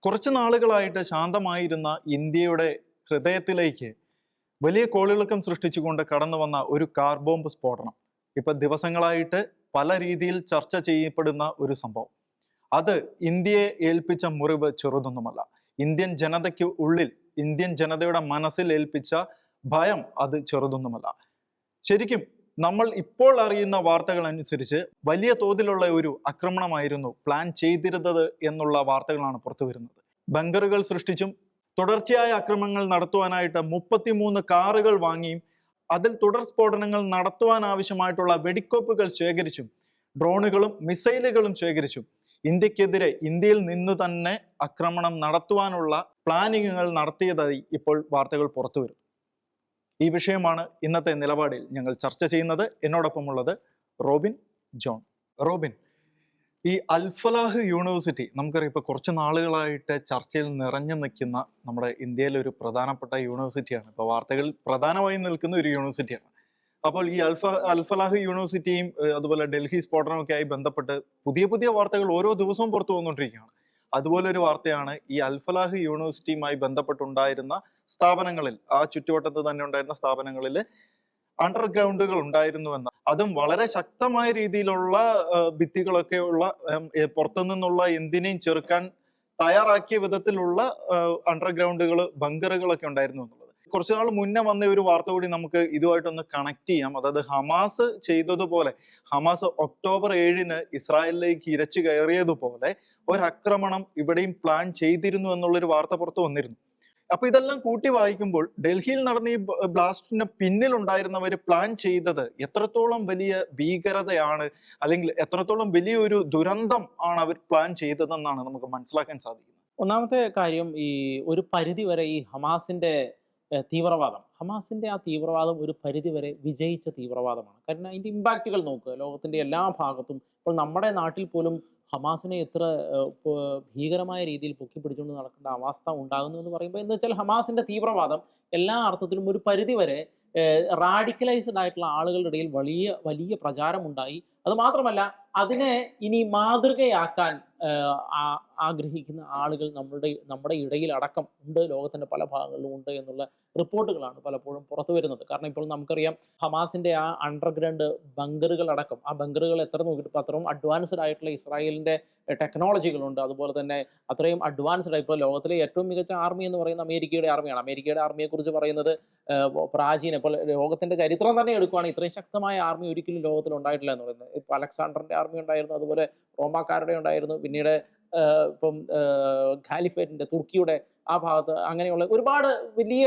കുറച്ചു നാളുകളായിട്ട് ശാന്തമായിരുന്ന ഇന്ത്യയുടെ ഹൃദയത്തിലേക്ക് വലിയ കോളിളക്കം സൃഷ്ടിച്ചുകൊണ്ട് കടന്നു വന്ന ഒരു കാർ ബോംബ് സ്ഫോടനം ഇപ്പൊ ദിവസങ്ങളായിട്ട് പല രീതിയിൽ ചർച്ച ചെയ്യപ്പെടുന്ന ഒരു സംഭവം. അത് ഇന്ത്യയെ ഏൽപ്പിച്ച മുറിവ് ചെറുതൊന്നുമല്ല. ഇന്ത്യൻ ജനതയ്ക്ക് ഉള്ളിൽ, ഇന്ത്യൻ ജനതയുടെ മനസ്സിൽ ഏൽപ്പിച്ച ഭയം അത് ചെറുതൊന്നുമല്ല. ശരിക്കും നമ്മൾ ഇപ്പോൾ അറിയുന്ന വാർത്തകൾ അനുസരിച്ച് വലിയ തോതിലുള്ള ഒരു ആക്രമണമായിരുന്നു പ്ലാൻ ചെയ്തിരുന്നത് എന്നുള്ള വാർത്തകളാണ് പുറത്തു വരുന്നത്. ബങ്കറുകൾ സൃഷ്ടിച്ചും തുടർച്ചയായ ആക്രമണങ്ങൾ നടത്തുവാനായിട്ട് 33 കാറുകൾ വാങ്ങിയും അതിൽ തുടർ സ്ഫോടനങ്ങൾ നടത്തുവാൻ ആവശ്യമായിട്ടുള്ള വെടിക്കോപ്പുകൾ ശേഖരിച്ചും ഡ്രോണുകളും മിസൈലുകളും ശേഖരിച്ചും ഇന്ത്യക്കെതിരെ ഇന്ത്യയിൽ നിന്നു തന്നെ ആക്രമണം നടത്തുവാനുള്ള പ്ലാനിങ്ങുകൾ നടത്തിയതായി ഇപ്പോൾ വാർത്തകൾ പുറത്തു വരും. ഈ വിഷയമാണ് ഇന്നത്തെ നിലപാടിൽ ഞങ്ങൾ ചർച്ച ചെയ്യുന്നത്. എന്നോടൊപ്പമുള്ളത് റോബിൻ ജോൺ. റോബിൻ, ഈ അൽഫലാഹ് യൂണിവേഴ്സിറ്റി നമുക്കറിയാം ഇപ്പോൾ കുറച്ച് നാളുകളായിട്ട് ചർച്ചയിൽ നിറഞ്ഞു നിൽക്കുന്ന നമ്മുടെ ഇന്ത്യയിലെ ഒരു പ്രധാനപ്പെട്ട യൂണിവേഴ്സിറ്റിയാണ്. ഇപ്പോൾ വാർത്തകളിൽ പ്രധാനമായും നിൽക്കുന്ന ഒരു യൂണിവേഴ്സിറ്റിയാണ്. അപ്പോൾ ഈ അൽഫലാഹ് യൂണിവേഴ്സിറ്റിയും അതുപോലെ ഡൽഹി സ്ഫോടനമൊക്കെ ആയി ബന്ധപ്പെട്ട് പുതിയ പുതിയ വാർത്തകൾ ഓരോ ദിവസവും പുറത്തു വന്നുകൊണ്ടിരിക്കുകയാണ്. അതുപോലെ ഒരു വാർത്തയാണ് ഈ അൽഫലാഹ് യൂണിവേഴ്സിറ്റിയുമായി ബന്ധപ്പെട്ടുണ്ടായിരുന്ന സ്ഥാപനങ്ങളിൽ, ആ ചുറ്റുവട്ടത്ത് തന്നെ ഉണ്ടായിരുന്ന സ്ഥാപനങ്ങളിൽ അണ്ടർഗ്രൗണ്ടുകൾ ഉണ്ടായിരുന്നുവെന്ന്, അതും വളരെ ശക്തമായ രീതിയിലുള്ള ഭിത്തികളൊക്കെ ഉള്ള, പുറത്തുനിന്നുള്ള എന്തിനേയും ചെറുക്കാൻ തയ്യാറാക്കിയ വിധത്തിലുള്ള അണ്ടർഗ്രൗണ്ടുകൾ, ബങ്കറുകളൊക്കെ ഉണ്ടായിരുന്നു എന്നുള്ളത്. കുറച്ചു നാൾ മുന്നേ വന്ന ഒരു വാർത്ത കൂടി നമുക്ക് ഇതുമായിട്ടൊന്ന് കണക്ട് ചെയ്യാം. അതായത് ഹമാസ് ചെയ്തതുപോലെ, ഹമാസ് ഒക്ടോബർ 7-ന് ഇസ്രായേലിലേക്ക് ഇരച്ചു കയറിയതുപോലെ ഒരാക്രമണം ഇവിടെയും പ്ലാൻ ചെയ്തിരുന്നു എന്നുള്ളൊരു വാർത്ത പുറത്തു വന്നിരുന്നു. അപ്പൊ ഇതെല്ലാം കൂട്ടി വായിക്കുമ്പോൾ ഡൽഹിയിൽ നടന്ന ഈ ബ്ലാസ്റ്റിന് പിന്നിലുണ്ടായിരുന്നവർ പ്ലാൻ ചെയ്തത് എത്രത്തോളം വലിയ ഭീകരതയാണ്, അല്ലെങ്കിൽ എത്രത്തോളം വലിയൊരു ദുരന്തം ആണ് അവർ പ്ലാൻ ചെയ്തതെന്നാണ് നമുക്ക് മനസ്സിലാക്കാൻ സാധിക്കുന്നത്. ഒന്നാമത്തെ കാര്യം, ഈ ഒരു പരിധി വരെ ഈ ഹമാസിന്റെ ആ തീവ്രവാദം ഒരു പരിധി വരെ വിജയിച്ച തീവ്രവാദമാണ്. കാരണം അതിന്റെ ഇമ്പാക്റ്റുകൾ നോക്കുക, ലോകത്തിന്റെ എല്ലാ ഭാഗത്തും. ഇപ്പോൾ നമ്മുടെ നാട്ടിൽ പോലും ഹമാസിനെ എത്ര ഭീകരമായ രീതിയിൽ പൊക്കിപ്പിടിച്ചുകൊണ്ട് നടക്കേണ്ട അവസ്ഥ ഉണ്ടാകുന്നു എന്ന് പറയുമ്പോൾ, എന്ന് വെച്ചാൽ ഹമാസിന്റെ തീവ്രവാദം എല്ലാ അർത്ഥത്തിലും ഒരു പരിധി വരെ റാഡിക്കലൈസ്ഡ് ആയിട്ടുള്ള ആളുകളുടെ ഇടയിൽ വലിയ വലിയ പ്രചാരമുണ്ടായി. അത് മാത്രമല്ല, അതിനെ ഇനി മാതൃകയാക്കാൻ ആഗ്രഹിക്കുന്ന ആളുകൾ നമ്മുടെ ഇടയിൽ അടക്കം ഉണ്ട്, ലോകത്തിന്റെ പല ഭാഗങ്ങളിലും ഉണ്ട് എന്നുള്ള റിപ്പോർട്ടുകളാണ് പലപ്പോഴും പുറത്തു വരുന്നത്. കാരണം ഇപ്പോൾ നമുക്കറിയാം, ഹമാസിന്റെ ആ അണ്ടർഗ്രൗണ്ട് ബങ്കറുകൾ അടക്കം, ആ ബങ്കറുകൾ എത്ര നോക്കിയിട്ട് അത്രയും അഡ്വാൻസ്ഡ് ആയിട്ടുള്ള ഇസ്രായേലിന്റെ ടെക്നോളജികളുണ്ട്. അതുപോലെ തന്നെ അത്രയും അഡ്വാൻസ്ഡ് ആയി, ഇപ്പോൾ ലോകത്തിലെ ഏറ്റവും മികച്ച ആർമി എന്ന് പറയുന്നത് അമേരിക്കയുടെ ആർമിയാണ്. അമേരിക്കയുടെ ആർമിയെ കുറിച്ച് പറയുന്നത് പ്രാചീന, ഇപ്പോൾ ലോകത്തിന്റെ ചരിത്രം തന്നെ എടുക്കുകയാണെങ്കിൽ ഇത്രയും ശക്തമായ ആർമി ഒരിക്കലും ലോകത്തിൽ ഉണ്ടായിട്ടില്ല എന്ന് പറയുന്നത്. ഇപ്പൊ അലക്സാണ്ടറിന്റെ ആർമി ഉണ്ടായിരുന്നു, അതുപോലെ റോമാക്കാരുടെ ഉണ്ടായിരുന്നു, പിന്നീട് ഇപ്പം ഖാലിഫേറ്റിന്റെ, തുർക്കിയുടെ ആ ഭാഗത്ത്, അങ്ങനെയുള്ള ഒരുപാട് വലിയ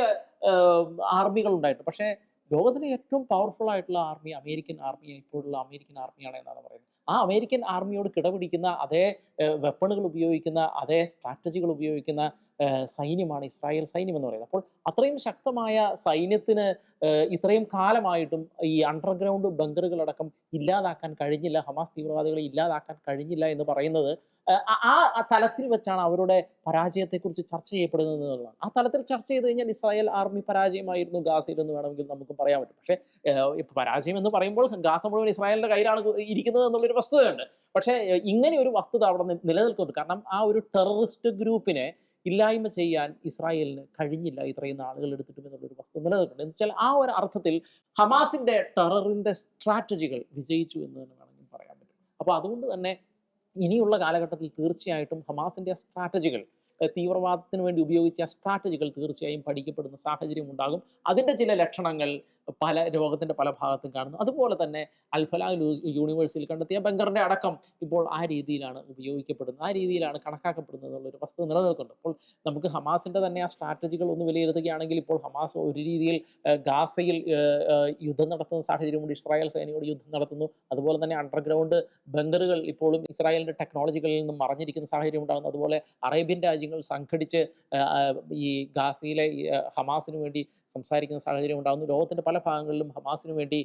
ആർമികൾ ഉണ്ടായിട്ട്. പക്ഷേ ലോകത്തിലെ ഏറ്റവും പവർഫുൾ ആയിട്ടുള്ള ആർമി അമേരിക്കൻ ആർമി, ഇപ്പോഴുള്ള അമേരിക്കൻ ആർമിയാണ് എന്നാണ് പറയുന്നത്. ആ അമേരിക്കൻ ആർമിയോട് കിടപിടിക്കുന്ന അതേ വെപ്പണുകൾ ഉപയോഗിക്കുന്ന, അതേ സ്ട്രാറ്റജികൾ ഉപയോഗിക്കുന്ന സൈന്യമാണ് ഇസ്രായേൽ സൈന്യം എന്ന് പറയുന്നത്. അപ്പോൾ അത്രയും ശക്തമായ സൈന്യത്തിന് ഇത്രയും കാലമായിട്ടും ഈ അണ്ടർഗ്രൗണ്ട് ബങ്കറുകളടക്കം ഇല്ലാതാക്കാൻ കഴിഞ്ഞില്ല, ഹമാസ് തീവ്രവാദികളെ ഇല്ലാതാക്കാൻ കഴിഞ്ഞില്ല എന്ന് പറയുന്നത് ആ തലത്തിൽ വെച്ചാണ് അവരുടെ പരാജയത്തെക്കുറിച്ച് ചർച്ച ചെയ്യപ്പെടുന്നത് എന്നുള്ളതാണ്. ആ തലത്തിൽ ചർച്ച ചെയ്ത് കഴിഞ്ഞാൽ ഇസ്രായേൽ ആർമി പരാജയമായിരുന്നു ഗാസയിൽ എന്ന് വേണമെങ്കിൽ നമുക്ക് പറയാൻ പറ്റും. പക്ഷേ ഇപ്പൊ പരാജയം എന്ന് പറയുമ്പോൾ ഗാസ മുഴുവൻ ഇസ്രായേലിന്റെ കയ്യിലാണ് ഇരിക്കുന്നത് എന്നുള്ളൊരു വസ്തുതയുണ്ട്. പക്ഷേ ഇങ്ങനെ ഒരു വസ്തുത അവിടെ നിലനിൽക്കുന്നുണ്ട്. കാരണം ആ ഒരു ടെററിസ്റ്റ് ഗ്രൂപ്പിനെ ഇല്ലായ്മ ചെയ്യാൻ ഇസ്രായേലിന് കഴിഞ്ഞില്ല ഇത്രയും നാളുകൾ എടുത്തിട്ടും എന്നുള്ളൊരു വസ്തു നിലനിൽക്കുന്നുണ്ട്. എന്ന് വെച്ചാൽ ആ ഒരു അർത്ഥത്തിൽ ഹമാസിന്റെ ടെററിന്റെ സ്ട്രാറ്റജികൾ വിജയിച്ചു എന്ന് തന്നെ വേണമെങ്കിൽ പറയാൻ പറ്റും. അപ്പൊ അതുകൊണ്ട് തന്നെ ഇനിയുള്ള കാലഘട്ടത്തിൽ തീർച്ചയായിട്ടും ഹമാസിന്റെ സ്ട്രാറ്റജികൾ, തീവ്രവാദത്തിന് വേണ്ടി ഉപയോഗിച്ച സ്ട്രാറ്റജികൾ തീർച്ചയായും പഠിക്കപ്പെടുന്ന സാഹചര്യം ഉണ്ടാകും. അതിന്റെ ചില ലക്ഷണങ്ങൾ ലോകത്തിന്റെ പല ഭാഗത്തും കാണുന്നു. അതുപോലെ തന്നെ അൽഫലാഹ് യൂണിവേഴ്സിറ്റിയിൽ കണ്ടെത്തിയ ബങ്കറിന്റെ അടക്കം ഇപ്പോൾ ആ രീതിയിലാണ് ഉപയോഗിക്കപ്പെടുന്നത്, ആ രീതിയിലാണ് കണക്കാക്കപ്പെടുന്നത് എന്നുള്ളൊരു വസ്തുത നിലനിൽക്കുന്നുണ്ട്. അപ്പോൾ നമുക്ക് ഹമാസിന്റെ തന്നെ ആ സ്ട്രാറ്റജികൾ ഒന്ന് വിലയിരുത്തുകയാണെങ്കിൽ, ഇപ്പോൾ ഹമാസ് ഒരു രീതിയിൽ ഗാസയിൽ യുദ്ധം നടത്തുന്ന സാഹചര്യമുണ്ട്, ഇസ്രായേൽ സേനയോട് യുദ്ധം നടത്തുന്നു. അതുപോലെ തന്നെ അണ്ടർഗ്രൗണ്ട് ബങ്കറുകൾ ഇപ്പോഴും ഇസ്രായേലിന്റെ ടെക്നോളജികളിൽ നിന്നും മറഞ്ഞിരിക്കുന്ന സാഹചര്യം ഉണ്ടാകുന്നു. അതുപോലെ അറേബ്യൻ രാജ്യങ്ങൾ സംഘടിച്ച് ഈ ഗാസയിലെ ഹമാസിന് വേണ്ടി സംസാരിക്കുന്ന സാഹചര്യം ഉണ്ടാകുന്നു. ലോകത്തിന്റെ പല ഭാഗങ്ങളിലും ഹമാസിന് വേണ്ടി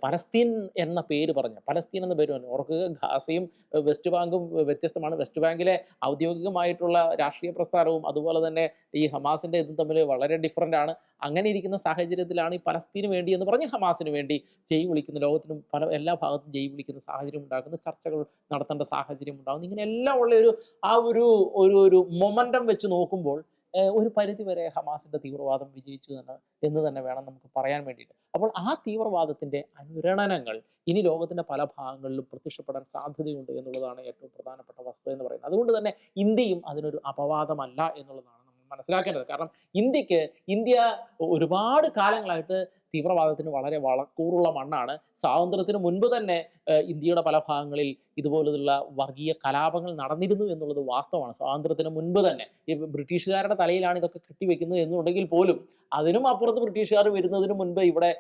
പലസ്തീൻ എന്ന പേര് പറഞ്ഞ പലസ്തീൻ എന്ന പേര് പറഞ്ഞു. ഓർക്കുക, ഗാസയും വെസ്റ്റ് ബാങ്കും വ്യത്യസ്തമാണ്. വെസ്റ്റ് ബാങ്കിലെ ഔദ്യോഗികമായിട്ടുള്ള രാഷ്ട്രീയ പ്രസ്ഥാനവും അതുപോലെ തന്നെ ഈ ഹമാസിന്റെ ഇതും തമ്മിൽ വളരെ ഡിഫറൻ്റ് ആണ്. അങ്ങനെ ഇരിക്കുന്ന സാഹചര്യത്തിലാണ് ഈ പലസ്തീന് വേണ്ടി എന്ന് പറഞ്ഞ് ഹമാസിന് വേണ്ടി ജയ് വിളിക്കുന്ന, ലോകത്തിനും പല എല്ലാ ഭാഗത്തും ജയ് വിളിക്കുന്ന സാഹചര്യം ഉണ്ടാകുന്നു, ചർച്ചകൾ നടത്തേണ്ട സാഹചര്യം ഉണ്ടാകുന്നു. ഇങ്ങനെ എല്ലാം ഉള്ള ഒരു ഒരു മൊമെന്റം വെച്ച് നോക്കുമ്പോൾ ഒരു പരിധിവരെ ഹമാസിന്റെ തീവ്രവാദം വിജയിച്ചു എന്ന് തന്നെ വേണം നമുക്ക് പറയാൻ വേണ്ടിയിട്ട്. അപ്പോൾ ആ തീവ്രവാദത്തിന്റെ അനുരണനങ്ങൾ ഇനി ലോകത്തിന്റെ പല ഭാഗങ്ങളിലും പ്രത്യക്ഷപ്പെടാൻ സാധ്യതയുണ്ട് എന്നുള്ളതാണ് ഏറ്റവും പ്രധാനപ്പെട്ട വസ്തുത എന്ന് പറയുന്നത്. അതുകൊണ്ട് തന്നെ ഇന്ത്യയും അതിനൊരു അപവാദമല്ല എന്നുള്ളതാണ് നമ്മൾ മനസ്സിലാക്കേണ്ടത്. കാരണം ഇന്ത്യ ഒരുപാട് കാലങ്ങളായിട്ട് തീവ്രവാദത്തിന് വളരെ വളക്കൂറുള്ള മണ്ണാണ്. സ്വാതന്ത്ര്യത്തിന് മുൻപ് തന്നെ ഇന്ത്യയുടെ പല ഭാഗങ്ങളിൽ ഇതുപോലുള്ള വർഗീയ കലാപങ്ങൾ നടന്നിരുന്നു എന്നുള്ളത് വാസ്തവമാണ്. സ്വാതന്ത്ര്യത്തിന് മുൻപ് തന്നെ ഈ ബ്രിട്ടീഷുകാരുടെ തലയിലാണ് ഇതൊക്കെ കെട്ടിവെക്കുന്നത് എന്നുണ്ടെങ്കിൽ പോലും അതിനും അപ്പുറത്ത് ബ്രിട്ടീഷുകാർ വരുന്നതിന് മുൻപ് ഇവിടെ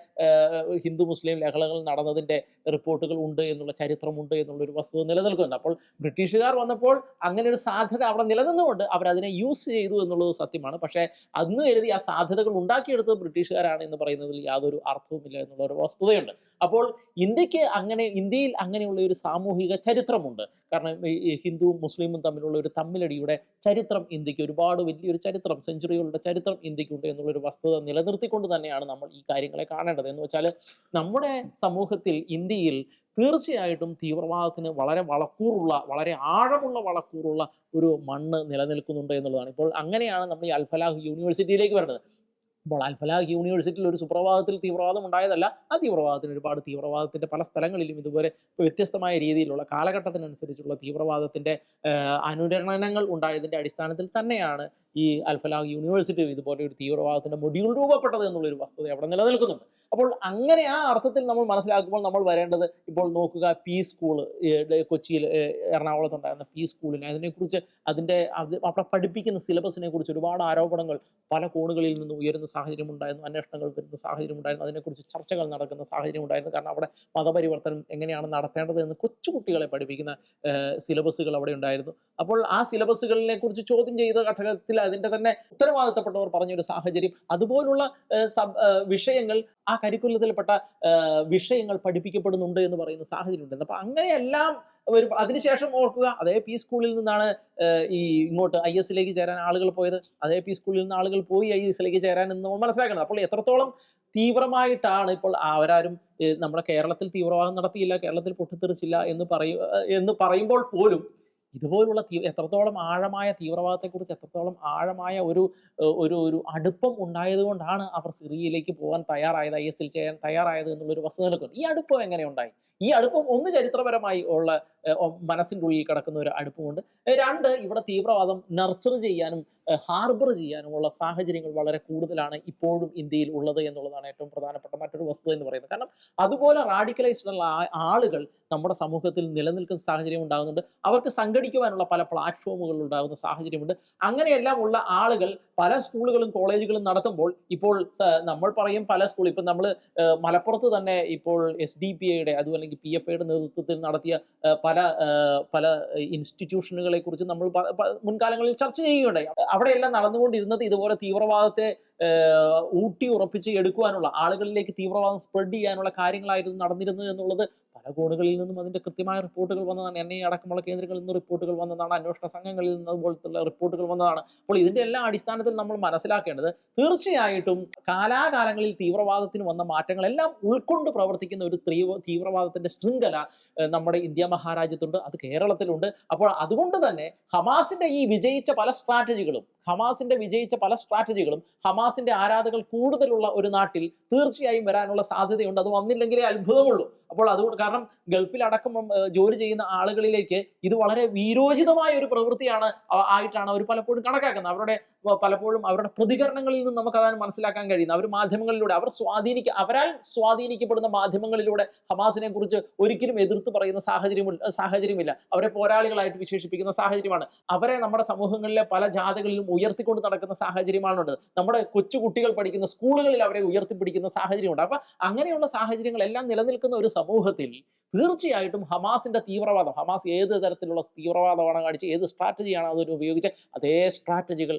ഹിന്ദു മുസ്ലിം ലഹളകൾ നടന്നതിൻ്റെ റിപ്പോർട്ടുകൾ ഉണ്ട് എന്നുള്ള ചരിത്രമുണ്ട് എന്നുള്ളൊരു വസ്തുത നിലനിൽക്കുന്നുണ്ട്. അപ്പോൾ ബ്രിട്ടീഷുകാർ വന്നപ്പോൾ അങ്ങനെ ഒരു സാധ്യത അവിടെ നിലനിന്നുകൊണ്ട് അവരതിനെ യൂസ് ചെയ്തു എന്നുള്ളത് സത്യമാണ്. പക്ഷേ അന്ന് കരുതി ആ സാധ്യതകൾ ഉണ്ടാക്കിയെടുത്തത് ബ്രിട്ടീഷുകാരാണ് എന്ന് പറയുന്നതിൽ യാതൊരു അർത്ഥവുമില്ല എന്നുള്ള ഒരു വസ്തുതയുണ്ട്. അപ്പോൾ ഇന്ത്യയിൽ അങ്ങനെയുള്ള ഒരു സാമൂഹിക ചരിത്രമുണ്ട്. കാരണം ഈ ഹിന്ദുവും മുസ്ലിമും തമ്മിലുള്ള ഒരു തമ്മിലടിയുടെ ചരിത്രം ഇന്ത്യക്ക് ഒരുപാട് വലിയൊരു ചരിത്രം, സെഞ്ചുറികളുടെ ചരിത്രം ഇന്ത്യക്കുണ്ട് എന്നുള്ളൊരു വസ്തുത നിലനിർത്തിക്കൊണ്ട് തന്നെയാണ് നമ്മൾ ഈ കാര്യങ്ങളെ കാണേണ്ടത്. എന്ന് വെച്ചാൽ നമ്മുടെ സമൂഹത്തിൽ ഇന്ത്യയിൽ തീർച്ചയായിട്ടും തീവ്രവാദത്തിന് വളരെ ആഴമുള്ള വളക്കൂറുള്ള ഒരു മണ്ണ് നിലനിൽക്കുന്നുണ്ട് എന്നുള്ളതാണ്. ഇപ്പോൾ അങ്ങനെയാണ് നമ്മൾ ഈ അൽ-ഫലാഹ് യൂണിവേഴ്സിറ്റിയിലേക്ക് വരുന്നത്. അപ്പോൾ അൽ-ഫലാഹ് യൂണിവേഴ്സിറ്റിയിൽ ഒരു സുപ്രഭാതത്തിൽ തീവ്രവാദം ഉണ്ടായതല്ല. ആ തീവ്രവാദത്തിന് ഒരുപാട് തീവ്രവാദത്തിന്റെ പല സ്ഥലങ്ങളിലും ഇതുപോലെ വ്യത്യസ്തമായ രീതിയിലുള്ള കാലഘട്ടത്തിനനുസരിച്ചുള്ള തീവ്രവാദത്തിന്റെ അനുരണനങ്ങൾ ഉണ്ടായതിന്റെ അടിസ്ഥാനത്തിൽ തന്നെയാണ് ഈ അൽ-ഫലാഹ് യൂണിവേഴ്സിറ്റി ഇതുപോലെ ഒരു തീവ്രവാദത്തിന്റെ മൊഡ്യൂൾ രൂപപ്പെട്ടത് എന്നുള്ളൊരു വസ്തുത അവിടെ നിലനിൽക്കുന്നുണ്ട്. അപ്പോൾ അങ്ങനെ ആ അർത്ഥത്തിൽ നമ്മൾ മനസ്സിലാക്കുമ്പോൾ നമ്മൾ വരേണ്ടത്, ഇപ്പോൾ നോക്കുക, പീസ് സ്കൂൾ കൊച്ചിയിൽ എറണാകുളത്തുണ്ടായിരുന്ന പീസ് സ്കൂളിനെ അതിനെക്കുറിച്ച് അവിടെ പഠിപ്പിക്കുന്ന സിലബസിനെ കുറിച്ച് ഒരുപാട് ആരോപണങ്ങൾ പല കോണുകളിൽ നിന്ന് ഉയരുന്ന സാഹചര്യം ഉണ്ടായിരുന്നു, അന്വേഷണങ്ങൾ വരുന്ന സാഹചര്യം ഉണ്ടായിരുന്നു, അതിനെക്കുറിച്ച് ചർച്ചകൾ നടക്കുന്ന സാഹചര്യം ഉണ്ടായിരുന്നു. കാരണം അവിടെ മതപരിവർത്തനം എങ്ങനെയാണ് നടത്തേണ്ടത് എന്ന് കൊച്ചുകുട്ടികളെ പഠിപ്പിക്കുന്ന സിലബസുകൾ അവിടെ ഉണ്ടായിരുന്നു. അപ്പോൾ ആ സിലബസുകളിനെ കുറിച്ച് ചോദ്യം ചെയ്ത ഘട്ടത്തിൽ അതിൻ്റെ തന്നെ ഉത്തരവാദിത്തപ്പെട്ടവർ പറഞ്ഞൊരു സാഹചര്യം, അതുപോലുള്ള വിഷയങ്ങൾ ആ കരിക്കുലത്തിൽപ്പെട്ട വിഷയങ്ങൾ പഠിപ്പിക്കപ്പെടുന്നുണ്ട് എന്ന് പറയുന്ന സാഹചര്യം ഉണ്ടായിരുന്നു. അപ്പൊ അങ്ങനെയെല്ലാം അതിനുശേഷം ഓർക്കുക, അതേ പി സ്കൂളിൽ നിന്നാണ് ഈ ഇങ്ങോട്ട് IS ചേരാൻ ആളുകൾ പോയത്. അതേ പി സ്കൂളിൽ നിന്ന് ആളുകൾ പോയി IS ചേരാൻ എന്ന് നമ്മൾ മനസ്സിലാക്കണം. അപ്പോൾ എത്രത്തോളം തീവ്രമായിട്ടാണ് ഇപ്പോൾ അവരാരും നമ്മുടെ കേരളത്തിൽ തീവ്രവാദം നടത്തിയില്ല, കേരളത്തിൽ പൊട്ടിത്തെറിച്ചില്ല എന്ന് പറയുമ്പോൾ പോലും ഇതുപോലുള്ള എത്രത്തോളം ആഴമായ തീവ്രവാദത്തെക്കുറിച്ച് എത്രത്തോളം ആഴമായ ഒരു അടുപ്പം ഉണ്ടായതുകൊണ്ടാണ് അവർ സിറിയയിലേക്ക് പോകാൻ തയ്യാറായത്, IS ചെയ്യാൻ തയ്യാറായത് എന്നുള്ളൊരു വസ്തുത നിൽക്കുന്നു. ഈ അടുപ്പം എങ്ങനെ ഉണ്ടായി? ഈ അടുപ്പം ഒന്ന് ചരിത്രപരമായി ഉള്ള മനസ്സിൻ്റെ ഉള്ളിൽ കിടക്കുന്ന ഒരു അടുപ്പമുണ്ട്. രണ്ട്, ഇവിടെ തീവ്രവാദം നർച്ചർ ചെയ്യാനും ഹാർബർ ചെയ്യാനുമുള്ള സാഹചര്യങ്ങൾ വളരെ കൂടുതലാണ് ഇപ്പോഴും ഇന്ത്യയിൽ ഉള്ളത് എന്നുള്ളതാണ് ഏറ്റവും പ്രധാനപ്പെട്ട മറ്റൊരു വസ്തുത എന്ന് പറയുന്നത്. കാരണം അതുപോലെ റാഡിക്കലൈസ്ഡ് ഉള്ള ആളുകൾ നമ്മുടെ സമൂഹത്തിൽ നിലനിൽക്കുന്ന സാഹചര്യം ഉണ്ടാകുന്നുണ്ട്. അവർക്ക് സംഘടിക്കുവാനുള്ള പല പ്ലാറ്റ്ഫോമുകൾ ഉണ്ടാകുന്ന സാഹചര്യമുണ്ട്. അങ്ങനെയെല്ലാം ഉള്ള ആളുകൾ പല സ്കൂളുകളും കോളേജുകളും നടത്തുമ്പോൾ ഇപ്പോൾ നമ്മൾ പറയും പല സ്കൂൾ, ഇപ്പം നമ്മൾ മലപ്പുറത്ത് തന്നെ ഇപ്പോൾ SDPIയുടെ അതും അല്ലെങ്കിൽ PFIയുടെ നേതൃത്വത്തിൽ നടത്തിയ പല ഇൻസ്റ്റിറ്റ്യൂഷനുകളെ കുറിച്ച് നമ്മൾ മുൻകാലങ്ങളിൽ ചർച്ച ചെയ്യുകയുണ്ടായി. അവിടെയെല്ലാം നടന്നുകൊണ്ടിരുന്നത് ഇതുപോലെ തീവ്രവാദത്തെ ഊട്ടി ഉറപ്പിച്ച് എടുക്കുവാനുള്ള, ആളുകളിലേക്ക് തീവ്രവാദം സ്പ്രെഡ് ചെയ്യാനുള്ള കാര്യങ്ങളായിരുന്നു നടന്നിരുന്നത് എന്നുള്ളത് പല കോണുകളിൽ നിന്നും അതിന്റെ കൃത്യമായ റിപ്പോർട്ടുകൾ വന്നതാണ്. NIA അടക്കമുള്ള കേന്ദ്രങ്ങളിൽ നിന്ന് റിപ്പോർട്ടുകൾ വന്നതാണ്, അന്വേഷണ സംഘങ്ങളിൽ നിന്ന് അതുപോലത്തുള്ള റിപ്പോർട്ടുകൾ വന്നതാണ്. അപ്പോൾ ഇതിന്റെ എല്ലാ അടിസ്ഥാനത്തിൽ നമ്മൾ മനസ്സിലാക്കേണ്ടത്, തീർച്ചയായിട്ടും കാലാകാലങ്ങളിൽ തീവ്രവാദത്തിന് വന്ന മാറ്റങ്ങളെല്ലാം ഉൾക്കൊണ്ട് പ്രവർത്തിക്കുന്ന ഒരു തീവ്രവാദത്തിന്റെ ശൃംഖല നമ്മുടെ ഇന്ത്യ മഹാരാജ്യത്തുണ്ട്, അത് കേരളത്തിലുണ്ട്. അപ്പോൾ അതുകൊണ്ട് തന്നെ ഹമാസിന്റെ വിജയിച്ച പല സ്ട്രാറ്റജികളും ഹമാസിന്റെ ആരാധകർ കൂടുതലുള്ള ഒരു നാട്ടിൽ തീർച്ചയായും വരാനുള്ള സാധ്യതയുണ്ട്. അത് വന്നില്ലെങ്കിലേ അത്ഭുതമുള്ളൂ. അപ്പോൾ അതുകൊണ്ട്, കാരണം ഗൾഫിലടക്കം ജോലി ചെയ്യുന്ന ആളുകളിലേക്ക് ഇത് വളരെ വീരോചിതമായ ഒരു പ്രവൃത്തിയാണ് ആയിട്ടാണ് അവർ പലപ്പോഴും കണക്കാക്കുന്നത്. പലപ്പോഴും അവരുടെ പ്രതികരണങ്ങളിൽ നിന്ന് നമുക്ക് അതാണ് മനസ്സിലാക്കാൻ കഴിയുന്നത്. അവർ മാധ്യമങ്ങളിലൂടെ അവരാൽ സ്വാധീനിക്കപ്പെടുന്ന മാധ്യമങ്ങളിലൂടെ ഹമാസിനെ കുറിച്ച് ഒരിക്കലും എതിർത്ത് പറയുന്ന സാഹചര്യമില്ല. അവരെ പോരാളികളായിട്ട് വിശേഷിപ്പിക്കുന്ന സാഹചര്യമാണ്. അവരെ നമ്മുടെ സമൂഹങ്ങളിലെ പല ജാഥകളിലും ഉയർത്തിക്കൊണ്ട് നടക്കുന്ന സാഹചര്യമാണുള്ളത്. നമ്മുടെ കൊച്ചു കുട്ടികൾ പഠിക്കുന്ന സ്കൂളുകളിൽ അവരെ ഉയർത്തിപ്പിടിക്കുന്ന സാഹചര്യമുണ്ട്. അപ്പൊ അങ്ങനെയുള്ള സാഹചര്യങ്ങളെല്ലാം നിലനിൽക്കുന്ന ഒരു സമൂഹത്തിൽ തീർച്ചയായിട്ടും ഹമാസിന്റെ തീവ്രവാദം, ഹമാസ് ഏത് തരത്തിലുള്ള തീവ്രവാദമാണ് കാണിച്ച് ഏത് സ്ട്രാറ്റജിയാണ് അതിന് ഉപയോഗിച്ച് അതേ സ്ട്രാറ്റജികൾ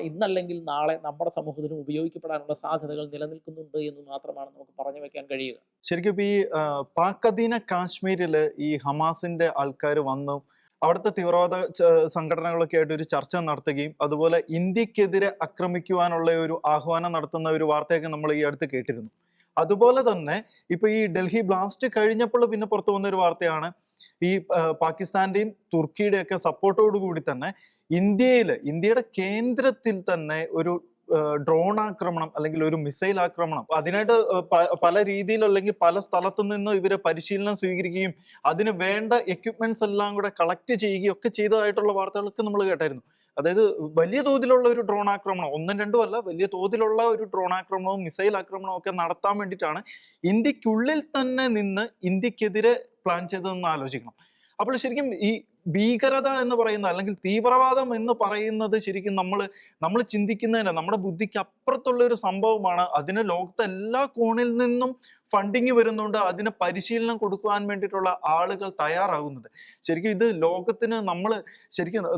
ഇന്നല്ലെങ്കിൽ നാളെ നമ്മുടെ സമൂഹത്തിന് ഉപയോഗിക്കപ്പെടാനുള്ള സാധ്യതകൾ നിലനിൽക്കുന്നുണ്ട് എന്ന് മാത്രമാണ് നമുക്ക് പറഞ്ഞു വെക്കാൻ കഴിയുക. ശരിക്കും ഇപ്പൊ ഈ പാക് അധീന കാശ്മീരില് ഈ ഹമാസിന്റെ ആൾക്കാർ വന്നു അവിടുത്തെ തീവ്രവാദ സംഘടനകളൊക്കെ ആയിട്ട് ഒരു ചർച്ച നടത്തുകയും അതുപോലെ ഇന്ത്യക്കെതിരെ ആക്രമിക്കുവാനുള്ള ഒരു ആഹ്വാനം നടത്തുന്ന ഒരു വാർത്തയൊക്കെ നമ്മൾ ഈ അടുത്ത് കേട്ടിരുന്നു. അതുപോലെ തന്നെ ഇപ്പൊ ഈ ഡൽഹി ബ്ലാസ്റ്റ് കഴിഞ്ഞപ്പോൾ പിന്നെ പുറത്തു വന്ന ഒരു വാർത്തയാണ് ഈ പാകിസ്ഥാന്റെയും തുർക്കിയുടെയും ഒക്കെ സപ്പോർട്ടോടു കൂടി തന്നെ ഇന്ത്യയുടെ കേന്ദ്രത്തിൽ തന്നെ ഒരു ഡ്രോൺ ആക്രമണം അല്ലെങ്കിൽ ഒരു മിസൈൽ ആക്രമണം അതിനായിട്ട് പല രീതിയിൽ അല്ലെങ്കിൽ പല സ്ഥലത്തു നിന്ന് ഇവരെ പരിശീലനം സ്വീകരിക്കുകയും അതിന് വേണ്ട എക്യുപ്മെന്റ്സ് എല്ലാം കൂടെ കളക്ട് ചെയ്യുകയും ഒക്കെ ചെയ്തതായിട്ടുള്ള വാർത്തകളൊക്കെ നമ്മൾ കേട്ടായിരുന്നു. അതായത് വലിയ തോതിലുള്ള ഒരു ഡ്രോൺ ആക്രമണം, ഒന്നും രണ്ടും അല്ല, വലിയ തോതിലുള്ള ഒരു ഡ്രോൺ ആക്രമണവും മിസൈൽ ആക്രമണവും ഒക്കെ നടത്താൻ വേണ്ടിയിട്ടാണ് ഇന്ത്യക്കുള്ളിൽ തന്നെ നിന്ന് ഇന്ത്യക്കെതിരെ പ്ലാൻ ചെയ്തതെന്ന് ആലോചിക്കണം. അപ്പോൾ ശരിക്കും ഈ ഭീകരത എന്ന് പറയുന്ന അല്ലെങ്കിൽ തീവ്രവാദം എന്ന് പറയുന്നത് ശരിക്കും നമ്മൾ ചിന്തിക്കുന്നതിന് നമ്മുടെ ബുദ്ധിക്ക് അപ്പുറത്തുള്ള ഒരു സംഭവമാണ്. അതിന് ലോകത്തെ എല്ലാ കോണിൽ നിന്നും ഫണ്ടിങ് വരുന്നുണ്ട്, അതിന് പരിശീലനം കൊടുക്കുവാൻ വേണ്ടിയിട്ടുള്ള ആളുകൾ തയ്യാറാകുന്നുണ്ട്. ശരിക്കും ഇത് ലോകത്തിന്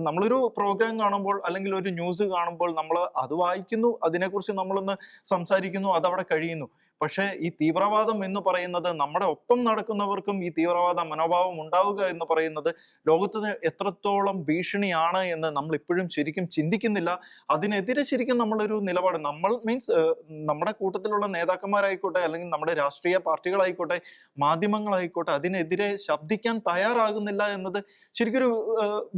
നമ്മളൊരു പ്രോഗ്രാം കാണുമ്പോൾ അല്ലെങ്കിൽ ഒരു ന്യൂസ് കാണുമ്പോൾ നമ്മൾ അത് വായിക്കുന്നു, അതിനെക്കുറിച്ച് നമ്മളൊന്ന് സംസാരിക്കുന്നു, അതവിടെ കഴിയുന്നു. പക്ഷേ ഈ തീവ്രവാദം എന്ന് പറയുന്നത് നമ്മുടെ ഒപ്പം നടക്കുന്നവർക്കും ഈ തീവ്രവാദ മനോഭാവം ഉണ്ടാവുക എന്ന് പറയുന്നത് ലോകത്തിന് എത്രത്തോളം ഭീഷണിയാണ് എന്ന് നമ്മൾ ഇപ്പോഴും ശരിക്കും ചിന്തിക്കുന്നില്ല. അതിനെതിരെ ശരിക്കും നമ്മളൊരു നിലപാട് നമ്മുടെ കൂട്ടത്തിലുള്ള നേതാക്കന്മാരായിക്കോട്ടെ അല്ലെങ്കിൽ നമ്മുടെ രാഷ്ട്രീയ പാർട്ടികളായിക്കോട്ടെ മാധ്യമങ്ങളായിക്കോട്ടെ അതിനെതിരെ ശബ്ദിക്കാൻ തയ്യാറാകുന്നില്ല എന്നത് ശരിക്കൊരു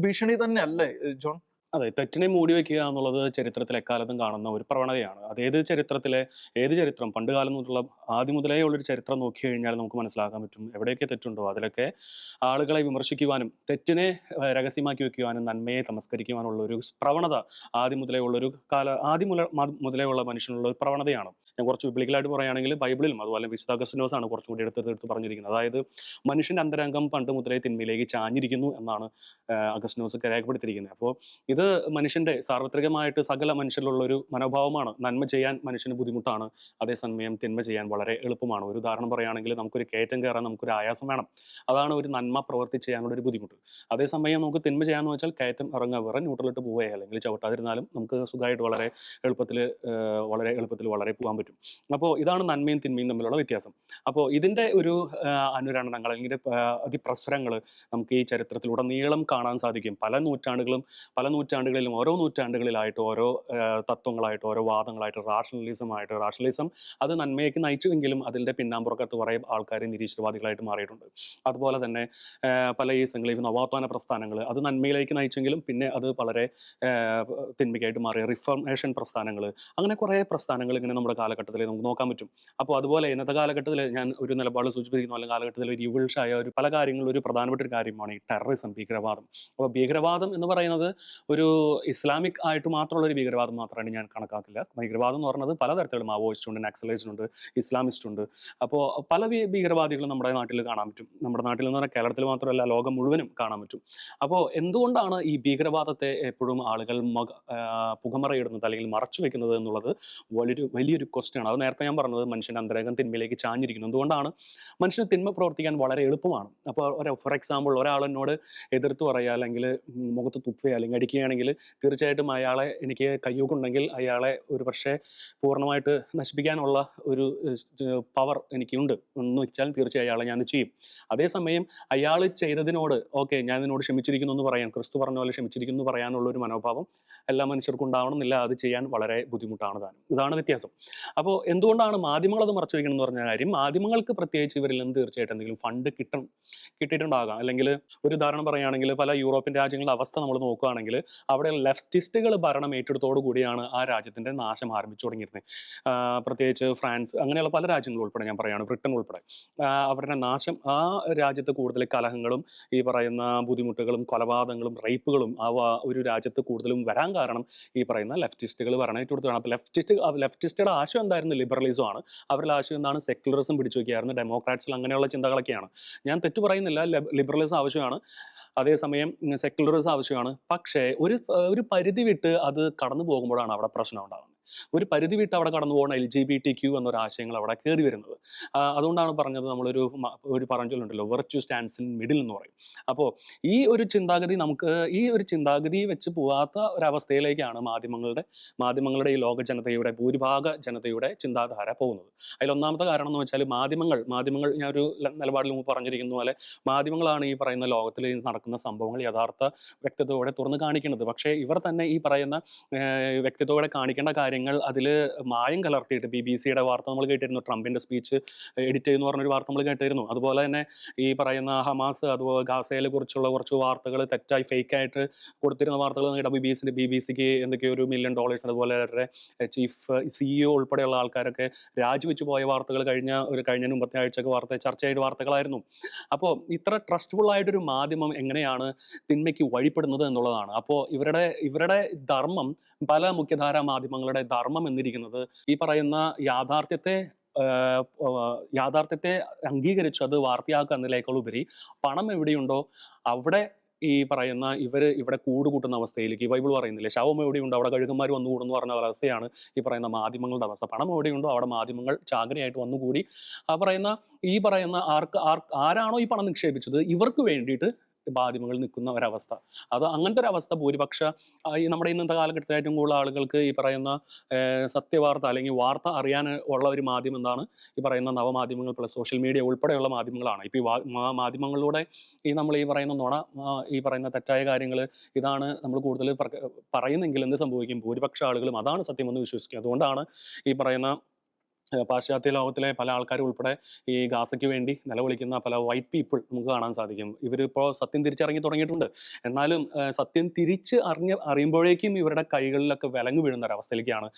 ഭീഷണി തന്നെ അല്ലേ ജോൺ? അതെ, തെറ്റിനെ മൂടി വയ്ക്കുക എന്നുള്ളത് ചരിത്രത്തിൽ എക്കാലത്തും കാണുന്ന ഒരു പ്രവണതയാണ്. അത് ഏത് ചരിത്രം പണ്ട് കാലം മുതലുള്ള ആദ്യം മുതലേ ഉള്ളൊരു ചരിത്രം നോക്കി കഴിഞ്ഞാൽ നമുക്ക് മനസ്സിലാക്കാൻ പറ്റും. എവിടെയൊക്കെ തെറ്റുണ്ടോ അതിലൊക്കെ ആളുകളെ വിമർശിക്കുവാനും തെറ്റിനെ രഹസ്യമാക്കി വെക്കുവാനും നന്മയെ തമസ്കരിക്കുവാനുള്ള ഒരു പ്രവണത ആദ്യം മുതലേ ഉള്ള മനുഷ്യനുള്ള ഒരു പ്രവണതയാണ്. ഞാൻ കുറച്ച് ബിബ്ലിക്കലായിട്ട് പറയുകയാണെങ്കിൽ ബൈബിളിലും അതുപോലെ വിശുദ്ധ അഗസ്തീനോസ് ആണ് കുറച്ചും കൂടി എടുത്ത് പറഞ്ഞിരിക്കുന്നത്. അതായത് മനുഷ്യന്റെ അന്തരംഗം പണ്ട് മുതലേ തിന്മയിലേക്ക് ചാഞ്ഞിരിക്കുന്നു എന്നാണ് അഗസ്തീനോസ് രേഖപ്പെടുത്തിയിരിക്കുന്നത്. അപ്പോൾ ഇത് മനുഷ്യന്റെ സാർവത്രികമായിട്ട് സകല മനുഷ്യരിലുള്ള ഒരു മനോഭാവമാണ്. നന്മ ചെയ്യാൻ മനുഷ്യന് ബുദ്ധിമുട്ടാണ്, അതേസമയം തിന്മ ചെയ്യാൻ വളരെ എളുപ്പമാണ്. ഒരു ഉദാഹരണം പറയുകയാണെങ്കിൽ നമുക്കൊരു കയറ്റം കയറാൻ നമുക്കൊരു ആയാസം വേണം, അതാണ് ഒരു നന്മ പ്രവൃത്തി ചെയ്യാനുള്ള ഒരു ബുദ്ധിമുട്ട്. അതേസമയം നമുക്ക് തിന്മ ചെയ്യാന്ന് വെച്ചാൽ കയറ്റം ഇറങ്ങുക, വേറെ ന്യൂട്രലിട്ട് പോവുക അല്ലെങ്കിൽ ചവിട്ടാതിരുന്നാലും നമുക്ക് സുഖമായിട്ട് വളരെ എളുപ്പത്തിൽ വളരെ പോകാൻ പറ്റും. അപ്പോൾ ഇതാണ് നന്മയും തിന്മയും തമ്മിലുള്ള വ്യത്യാസം. അപ്പോൾ ഇതിന്റെ ഒരു അനുരണനങ്ങൾ അല്ലെങ്കിൽ അതിപ്രസരങ്ങൾ നമുക്ക് ഈ ചരിത്രത്തിലുടനീളം കാണാൻ സാധിക്കും. പല നൂറ്റാണ്ടുകളിലും ഓരോ നൂറ്റാണ്ടുകളിലായിട്ട് ഓരോ തത്വങ്ങളായിട്ട് ഓരോ വാദങ്ങളായിട്ട് റാഷണലിസം അത് നന്മയ്ക്ക് നയിച്ചുവെങ്കിലും അതിൻ്റെ പിന്നാമ്പുറക്കത്ത് കുറേ ആൾക്കാർ നിരീശ്വരവാദികളായിട്ട് മാറിയിട്ടുണ്ട്. അതുപോലെ തന്നെ പല ഈ സംഘടന നവോത്ഥാന പ്രസ്ഥാനങ്ങൾ അത് നന്മയിലേക്ക് നയിച്ചെങ്കിലും പിന്നെ അത് വളരെ തിന്മയ്ക്കായിട്ട് മാറിയ റിഫോർമേഷൻ പ്രസ്ഥാനങ്ങൾ, അങ്ങനെ കുറേ പ്രസ്ഥാനങ്ങൾ ഇങ്ങനെ നമ്മുടെ കാലഘട്ടത്തിൽ നമുക്ക് നോക്കാൻ പറ്റും. അപ്പോൾ അതുപോലെ ഇന്നത്തെ കാലഘട്ടത്തിൽ ഞാൻ ഒരു നിലപാട് സൂചിപ്പിക്കുന്ന പോലെ കാലഘട്ടത്തിൽ ഒരു യൂൾഷായ ഒരു പല കാര്യങ്ങളും ഒരു പ്രധാനപ്പെട്ട ഒരു കാര്യമാണ് ഈ ടെററിസം, ഭീകരവാദം. അപ്പോൾ ഭീകരവാദം എന്ന് പറയുന്നത് ഒരു ഇസ്ലാമിക് ആയിട്ട് മാത്രമുള്ള ഒരു ഭീകരവാദം മാത്രമാണ് ഞാൻ കണക്കാക്കില്ല. ഭീകരവാദം എന്ന് പറയുന്നത് പലതരത്തിലുള്ള മാവോയിസ്റ്റ് ഉണ്ട്, നക്സലൈസ്റ്റ് ഉണ്ട്, ഇസ്ലാമിസ്റ്റ് ഉണ്ട്. അപ്പോൾ പല ഭീകരവാദികളും നമ്മുടെ നാട്ടിൽ കാണാൻ പറ്റും. നമ്മുടെ നാട്ടിൽ എന്ന് പറഞ്ഞാൽ കേരളത്തിൽ മാത്രമല്ല ലോകം മുഴുവനും കാണാൻ പറ്റും. അപ്പോൾ എന്തുകൊണ്ടാണ് ഈ ഭീകരവാദത്തെ എപ്പോഴും ആളുകൾ പുകമറയിടുന്നത് അല്ലെങ്കിൽ മറച്ചു വെക്കുന്നത് എന്നുള്ളത് വലിയൊരു ക്വസ്റ്റ്യൻ ആണ്. അത് നേരത്തെ ഞാൻ പറഞ്ഞത് മനുഷ്യൻ്റെ അന്തരംഗം തിന്മയിലേക്ക് ചാഞ്ഞിരിക്കുന്നു. എന്തുകൊണ്ടാണ് മനുഷ്യന് തിന്മ പ്രവർത്തിക്കാൻ വളരെ എളുപ്പമാണ്. അപ്പോൾ ഫോർ എക്സാമ്പിൾ ഒരാളെന്നോട് എതിർത്ത് പറയുക അല്ലെങ്കിൽ മുഖത്ത് തുപ്പുക അല്ലെങ്കിൽ അടിക്കുകയാണെങ്കിൽ തീർച്ചയായിട്ടും എനിക്ക് കയ്യൂക്കുണ്ടെങ്കിൽ അയാളെ ഒരു പക്ഷേ പൂർണ്ണമായിട്ട് നശിപ്പിക്കാനുള്ള ഒരു പവർ എനിക്കുണ്ട് എന്ന് വെച്ചാൽ തീർച്ചയായും അയാളെ ഞാൻ ചെയ്യും. അതേസമയം അയാൾ ചെയ്തതിനോട് ഓക്കെ ഞാൻ ഇതിനോട് ക്ഷമിച്ചിരിക്കുന്നു എന്ന് പറയാൻ, ക്രിസ്തു പറഞ്ഞ പോലെ ക്ഷമിച്ചിരിക്കുന്നു എന്ന് പറയാനുള്ള ഒരു മനോഭാവം എല്ലാ മനുഷ്യർക്കും ഉണ്ടാവണമെന്നില്ല. അത് ചെയ്യാൻ വളരെ ബുദ്ധിമുട്ടാണ് താനും. ഇതാണ് വ്യത്യാസം. അപ്പോൾ എന്തുകൊണ്ടാണ് മാധ്യമങ്ങൾ അത് മറച്ചു വയ്ക്കണം എന്ന് പറഞ്ഞ കാര്യം, മാധ്യമങ്ങൾക്ക് പ്രത്യേകിച്ച് ഇവരിൽ നിന്ന് തീർച്ചയായിട്ടും എന്തെങ്കിലും ഫണ്ട് കിട്ടിയിട്ടുണ്ടാകാം. അല്ലെങ്കിൽ ഒരു ഉദാഹരണം പറയുകയാണെങ്കിൽ പല യൂറോപ്യൻ രാജ്യങ്ങളുടെ അവസ്ഥ നമ്മൾ നോക്കുകയാണെങ്കിൽ അവിടെ ലെഫ്റ്റിസ്റ്റുകൾ ഭരണം ഏറ്റെടുത്തോടു കൂടിയാണ് ആ രാജ്യത്തിൻ്റെ നാശം ആരംഭിച്ചു തുടങ്ങിയിരുന്നത്. പ്രത്യേകിച്ച് ഫ്രാൻസ് അങ്ങനെയുള്ള പല രാജ്യങ്ങളും ഉൾപ്പെടെ ഞാൻ പറയുകയാണ്, ബ്രിട്ടൻ ഉൾപ്പെടെ അവരുടെ നാശം ആ രാജ്യത്ത് കൂടുതൽ കലഹങ്ങളും ഈ പറയുന്ന ബുദ്ധിമുട്ടുകളും കൊലപാതകങ്ങളും റേപ്പുകളും ഒരു രാജ്യത്ത് കൂടുതലും വരാൻ കാരണം ഈ പറയുന്ന ലെഫ്റ്റിസ്റ്റുകൾ ഭരണം ഏറ്റെടുത്തതാണ്. അപ്പോൾ ലെഫ്റ്റിസ്റ്റുകളുടെ ആശയം എന്തായിരുന്നു? ലിബറലിസം ആണ്. അവരുടെ ആശയം എന്താണ്? സെക്യുലറിസം പിടിച്ചു വയ്ക്കുകയായിരുന്നു. ഡെമോക്രാറ്റ്സിൽ അങ്ങനെയുള്ള ചിന്തകളൊക്കെയാണ്. ഞാൻ തെറ്റു പറയുന്നില്ല, ലിബറലിസം ആവശ്യമാണ്, അതേസമയം സെക്യുലറിസം ആവശ്യമാണ്. പക്ഷേ ഒരു പരിധി വിട്ട് അത് കടന്നു പോകുമ്പോഴാണ് അവിടെ പ്രശ്നം ഉണ്ടാകുന്നത്. ഒരു പരിധി വിട്ട് അവിടെ കടന്നു പോകുന്ന LGBTQ എന്നൊരു ആശയങ്ങൾ അവിടെ കയറി വരുന്നത്. അതുകൊണ്ടാണ് പറഞ്ഞത് ഒരു പറഞ്ഞുണ്ടല്ലോ, വെർച്യു സ്റ്റാൻഡ്സ് ഇൻ മിഡിൽ എന്ന് പറയും. അപ്പോൾ ഈ ഒരു ചിന്താഗതി വെച്ച് പോകാത്ത ഒരവസ്ഥയിലേക്കാണ് മാധ്യമങ്ങളുടെ ഈ ലോക ജനതയുടെ ഭൂരിഭാഗ ജനതയുടെ ചിന്താധാര പോകുന്നത്. അതിലൊന്നാമത്തെ കാരണം എന്ന് വെച്ചാൽ മാധ്യമങ്ങൾ ഞാൻ ഒരു നിലപാടിൽ മുമ്പ് പറഞ്ഞിരിക്കുന്ന പോലെ മാധ്യമങ്ങളാണ് ഈ പറയുന്ന ലോകത്തിൽ നടക്കുന്ന സംഭവങ്ങൾ യഥാർത്ഥ വ്യക്തതയോടെ തുറന്നു കാണിക്കുന്നത്. പക്ഷേ ഇവർ തന്നെ ഈ പറയുന്ന വ്യക്തതയോടെ കാണിക്കേണ്ട കാര്യങ്ങൾ അതിൽ മായം കലർത്തിയിട്ട് BBC-യുടെ വാർത്ത നമ്മൾ കേട്ടിരുന്നു, ട്രംപിന്റെ സ്പീച്ച് എഡിറ്റ് ചെയ്യുന്നു പറഞ്ഞൊരു വാർത്ത നമ്മൾ കേട്ടിരുന്നു. അതുപോലെ തന്നെ ഈ പറയുന്ന ഹമാസ് അതുപോലെ ഗാസയെ കുറിച്ചുള്ള കുറച്ച് വാർത്തകൾ തെറ്റായി ഫേക്കായിട്ട് കൊടുത്തിരുന്ന വാർത്തകൾ BBC-ക്ക് എന്തൊക്കെയോ $1 million, അതുപോലെ അവരുടെ ചീഫ് CEO ഉൾപ്പെടെയുള്ള ആൾക്കാരൊക്കെ രാജിവെച്ച് പോയ വാർത്തകൾ കഴിഞ്ഞ മുമ്പത്തെ ആഴ്ചക്ക് ചർച്ചയായിട്ട് വാർത്തകളായിരുന്നു. അപ്പോൾ ഇത്ര ട്രസ്റ്റ്ഫുൾ ആയിട്ടൊരു മാധ്യമം എങ്ങനെയാണ് തിന്മയ്ക്ക് വഴിപ്പെടുന്നത് എന്നുള്ളതാണ്. അപ്പോൾ ഇവരുടെ ധർമ്മം, പല മുഖ്യധാരാ മാധ്യമങ്ങളുടെ ധർമ്മം എന്നിരിക്കുന്നത് ഈ പറയുന്ന യാഥാർത്ഥ്യത്തെ അംഗീകരിച്ച് അത് വാർത്തയാക്കുക എന്നതിനേക്കാളുപരി പണം എവിടെയുണ്ടോ അവിടെ ഈ പറയുന്ന ഇവിടെ കൂടുകൂട്ടുന്ന അവസ്ഥയിലേക്ക്, ബൈബിൾ പറയുന്നില്ലേ, ശവം എവിടെയുണ്ടോ അവിടെ കഴുകന്മാർ വന്നു കൂടുന്നു പറഞ്ഞ അവസ്ഥയാണ് ഈ പറയുന്ന മാധ്യമങ്ങളുടെ അവസ്ഥ. പണം എവിടെയുണ്ടോ അവിടെ മാധ്യമങ്ങൾ ചാകരയായിട്ട് വന്നുകൂടി ഈ പറയുന്ന ആരാണോ ഈ പണം നിക്ഷേപിച്ചത് ഇവർക്ക് വേണ്ടിയിട്ട് മാധ്യമങ്ങൾ നിൽക്കുന്ന ഒരവസ്ഥ. അങ്ങനത്തെ ഒരു അവസ്ഥ നമ്മുടെ ഇന്നത്തെ കാലഘട്ടത്തിൽ ഏറ്റവും കൂടുതൽ ആളുകൾക്ക് ഈ പറയുന്ന സത്യവാർത്ത അല്ലെങ്കിൽ വാർത്ത അറിയാൻ ഉള്ള ഒരു മാധ്യമം എന്താണ്? ഈ പറയുന്ന നവമാധ്യമങ്ങൾ പ്ലസ് സോഷ്യൽ മീഡിയ ഉൾപ്പെടെയുള്ള മാധ്യമങ്ങളാണ്. ഇപ്പോൾ ഈ മാധ്യമങ്ങളിലൂടെ നമ്മൾ ഈ പറയുന്ന നുണ, ഈ പറയുന്ന തെറ്റായ കാര്യങ്ങൾ ഇതാണ് നമ്മൾ കൂടുതൽ പറയുന്നെങ്കിൽ എന്ത് സംഭവിക്കും? ഭൂരിപക്ഷ ആളുകളും അതാണ് സത്യമെന്ന് വിശ്വസിക്കും. അതുകൊണ്ടാണ് ഈ പറയുന്ന പാശ്ചാത്യ ലോകത്തിലെ പല ആൾക്കാരും ഉൾപ്പെടെ ഈ ഗാസയ്ക്ക് വേണ്ടി നിലവിളിക്കുന്ന പല വൈറ്റ് പീപ്പിൾ നമുക്ക് കാണാൻ സാധിക്കും. ഇവരിപ്പോൾ സത്യം തിരിച്ചറിഞ്ഞു തുടങ്ങിയിട്ടുണ്ട്. എന്നാലും സത്യം അറിയുമ്പോഴേക്കും ഇവരുടെ കൈകളിലൊക്കെ വിലങ്ങ് വീഴുന്ന ഒരവസ്ഥയിലേക്കാണ്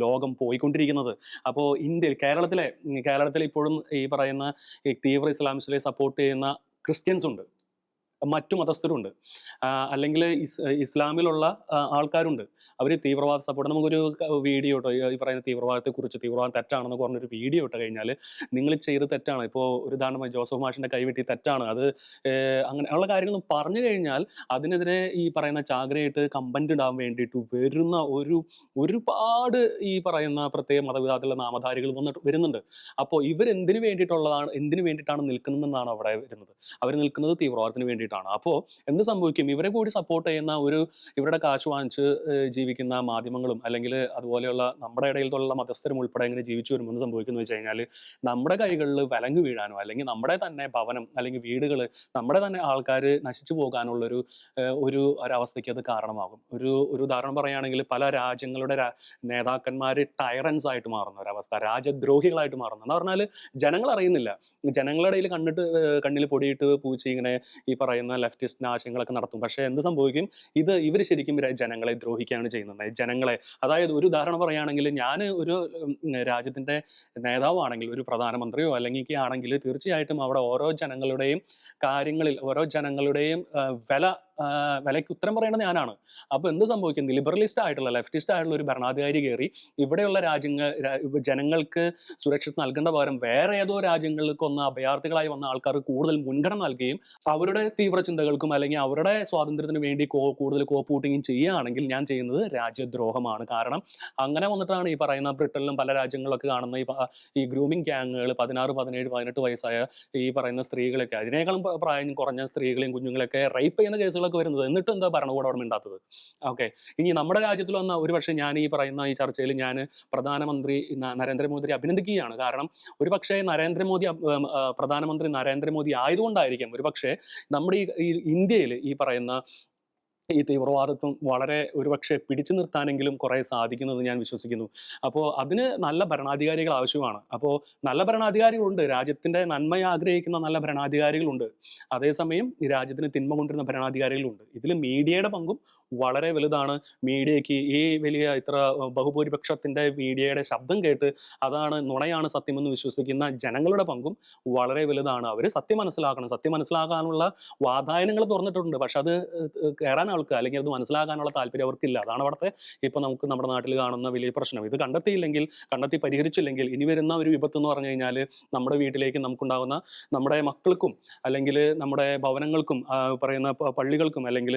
ലോകം പോയിക്കൊണ്ടിരിക്കുന്നത്. അപ്പോൾ കേരളത്തിലെ ഇപ്പോഴും ഈ പറയുന്ന ഈ തീവ്ര ഇസ്ലാമിസ്റ്റിനെ സപ്പോർട്ട് ചെയ്യുന്ന ക്രിസ്ത്യൻസ് ഉണ്ട്, മറ്റു മതസ്ഥരുണ്ട്, അല്ലെങ്കിൽ ഇസ്ലാമിലുള്ള ആൾക്കാരുണ്ട്. അവർ തീവ്രവാദ സപ്പോർട്ട്, നമുക്കൊരു വീഡിയോ ഇട്ടോ ഈ പറയുന്ന തീവ്രവാദത്തെക്കുറിച്ച്, തീവ്രവാദം തെറ്റാണെന്ന് പറഞ്ഞൊരു വീഡിയോ ഇട്ട് കഴിഞ്ഞാൽ നിങ്ങൾ ചെയ്ത് തെറ്റാണ്, ഇപ്പോൾ ഒരു ഉദാഹരണമായി ജോസഫ് മാഷിൻ്റെ കൈവെട്ടി തെറ്റാണ്, അത് അങ്ങനെയുള്ള കാര്യങ്ങൾ പറഞ്ഞു കഴിഞ്ഞാൽ അതിനെതിരെ ഈ പറയുന്ന ചാകരയായിട്ട് കമ്പന്റ് ഇടാൻ വേണ്ടിയിട്ട് വരുന്ന ഒരുപാട് ഈ പറയുന്ന പ്രത്യേക മതവിഭാഗത്തിലുള്ള നാമധാരികൾ വരുന്നുണ്ട്. അപ്പോൾ എന്തിനു വേണ്ടിയിട്ടാണ് നിൽക്കുന്നതെന്നാണ് അവിടെ വരുന്നത്. അവർ നിൽക്കുന്നത് തീവ്രവാദത്തിന് വേണ്ടിയിട്ടാണ്. അപ്പോൾ എന്ത് സംഭവിക്കും? ഇവരെ കൂടി സപ്പോർട്ട് ചെയ്യുന്ന ഇവരുടെ കാശ് വാങ്ങിച്ച് ജീവിക്കുന്ന മാധ്യമങ്ങളും അല്ലെങ്കിൽ അതുപോലെയുള്ള നമ്മുടെ ഇടയിലുള്ള മതസ്ഥരും ഉൾപ്പെടെ എങ്ങനെ ജീവിച്ചു വരുമ്പോൾ എന്ത് സംഭവിക്കുന്നു വെച്ച് കഴിഞ്ഞാൽ നമ്മുടെ കൈകളിൽ വിലങ്ങ് വീഴാനോ അല്ലെങ്കിൽ നമ്മുടെ തന്നെ ഭവനം അല്ലെങ്കിൽ വീടുകൾ, നമ്മുടെ തന്നെ ആൾക്കാർ നശിച്ചു പോകാനുള്ള ഒരവസ്ഥയ്ക്ക് അത് കാരണമാകും. ഒരു ഉദാഹരണം പറയുകയാണെങ്കിൽ പല രാജ്യങ്ങളുടെ നേതാക്കന്മാർ ടൈറൻസ് ആയിട്ട് മാറുന്ന ഒരവസ്ഥ, രാജ്യദ്രോഹികളായിട്ട് മാറുന്ന എന്ന് പറഞ്ഞാൽ ജനങ്ങൾ അറിയുന്നില്ല. ജനങ്ങളുടെ ഇടയിൽ കണ്ണിൽ പൊടിയിട്ട് പൂച്ചി ഇങ്ങനെ ഈ പറയുന്ന ലെഫ്റ്റിസ്റ്റ് ആശയങ്ങളൊക്കെ നടത്തും. പക്ഷേ എന്ത് സംഭവിക്കും? ഇവർ ശരിക്കും ജനങ്ങളെ ദ്രോഹിക്കുകയാണ് ചെയ്യുന്നത്. ജനങ്ങളെ, അതായത് ഒരു ഉദാഹരണം പറയുകയാണെങ്കിൽ, ഞാൻ ഒരു രാജ്യത്തിൻ്റെ നേതാവാണെങ്കിൽ, ഒരു പ്രധാനമന്ത്രിയോ അല്ലെങ്കിൽ ആണെങ്കിൽ തീർച്ചയായിട്ടും അവിടെ ഓരോ ജനങ്ങളുടെയും വിലയ്ക്ക് ഉത്തരം പറയേണ്ടത് ഞാനാണ്. അപ്പോൾ എന്ത് സംഭവിക്കുന്നത്? ലിബറലിസ്റ്റ് ആയിട്ടുള്ള ലെഫ്റ്റിസ്റ്റ് ആയിട്ടുള്ള ഒരു ഭരണാധികാരി കയറി ഇവിടെയുള്ള ജനങ്ങൾക്ക് സുരക്ഷ നൽകേണ്ട പകരം വേറെ ഏതോ രാജ്യങ്ങൾക്ക് അഭയാർത്ഥികളായി വന്ന ആൾക്കാർക്ക് കൂടുതൽ മുൻഗണന നൽകുകയും അവരുടെ തീവ്ര ചിന്തകൾക്കും അല്ലെങ്കിൽ അവരുടെ സ്വാതന്ത്ര്യത്തിന് വേണ്ടി കൂടുതൽ കോപ്പൂട്ടിങ്ങും ചെയ്യുകയാണെങ്കിൽ ഞാൻ ചെയ്യുന്നത് രാജ്യദ്രോഹമാണ്. കാരണം അങ്ങനെ വന്നിട്ടാണ് ഈ പറയുന്ന ബ്രിട്ടനിലും പല രാജ്യങ്ങളിലൊക്കെ കാണുന്ന ഈ ഗ്രൂമിങ് ഗ്യാങ്ങുകൾ 16, 17, 18 വയസ്സായ ഈ പറയുന്ന സ്ത്രീകളൊക്കെ, അതിനേക്കാളും പ്രായം കുറഞ്ഞ സ്ത്രീകളെയും കുഞ്ഞുങ്ങളെയൊക്കെ റേപ്പ് ചെയ്യുന്ന കേസുകളൊക്കെ വരുന്നത്. എന്നിട്ടും എന്താ ഭരണകൂടം അവിടെ മിണ്ടാത്തത്? ഓക്കെ, ഇനി നമ്മുടെ രാജ്യത്തിൽ വന്ന ഒരുപക്ഷെ ഞാൻ ഈ പറയുന്ന ഈ ചർച്ചയിൽ ഞാൻ പ്രധാനമന്ത്രി നരേന്ദ്രമോദിയെ അഭിനന്ദിക്കുകയാണ്. കാരണം ഒരുപക്ഷെ പ്രധാനമന്ത്രി നരേന്ദ്രമോദി ആയതുകൊണ്ടായിരിക്കും ഒരുപക്ഷെ നമ്മുടെ ഈ ഇന്ത്യയിൽ ഈ പറയുന്ന ഈ തീവ്രവാദത്വം വളരെ ഒരുപക്ഷെ പിടിച്ചു നിർത്താനെങ്കിലും കുറേ സാധിക്കുന്നത് ഞാൻ വിശ്വസിക്കുന്നു. അപ്പോൾ അതിന് നല്ല ഭരണാധികാരികൾ ആവശ്യമാണ്. അപ്പോൾ നല്ല ഭരണാധികാരികളുണ്ട്, രാജ്യത്തിൻ്റെ നന്മ ആഗ്രഹിക്കുന്ന നല്ല ഭരണാധികാരികളുണ്ട്. അതേസമയം ഈ രാജ്യത്തിന് തിന്മ കൊണ്ടുവരുന്ന ഭരണാധികാരികളുണ്ട്. ഇതിൽ മീഡിയയുടെ പങ്കും വളരെ വലുതാണ്. മീഡിയയ്ക്ക് ഈ വലിയ ഇത്ര ബഹുഭൂരിപക്ഷത്തിൻ്റെ മീഡിയയുടെ ശബ്ദം കേട്ട് അതാണ് നുണയാണ് സത്യമെന്ന് വിശ്വസിക്കുന്ന ജനങ്ങളുടെ പങ്കും വളരെ വലുതാണ്. അവർ സത്യം മനസ്സിലാക്കണം. സത്യം മനസ്സിലാക്കാനുള്ള വാതായനങ്ങൾ തുറന്നിട്ടുണ്ട്. പക്ഷെ അത് കയറാൻ ആൾക്ക് അല്ലെങ്കിൽ അത് മനസ്സിലാക്കാനുള്ള താല്പര്യം അവർക്കില്ല. അതാണ് അവിടുത്തെ ഇപ്പോൾ നമുക്ക് നമ്മുടെ നാട്ടിൽ കാണുന്ന വലിയ പ്രശ്നം. ഇത് കണ്ടെത്തി പരിഹരിച്ചില്ലെങ്കിൽ ഇനി വരുന്ന ഒരു വിപത്ത് എന്ന് പറഞ്ഞു കഴിഞ്ഞാൽ നമ്മുടെ വീട്ടിലേക്ക് നമുക്കുണ്ടാകുന്ന നമ്മുടെ മക്കൾക്കും അല്ലെങ്കിൽ നമ്മുടെ ഭവനങ്ങൾക്കും പറയുന്ന പള്ളികൾക്കും അല്ലെങ്കിൽ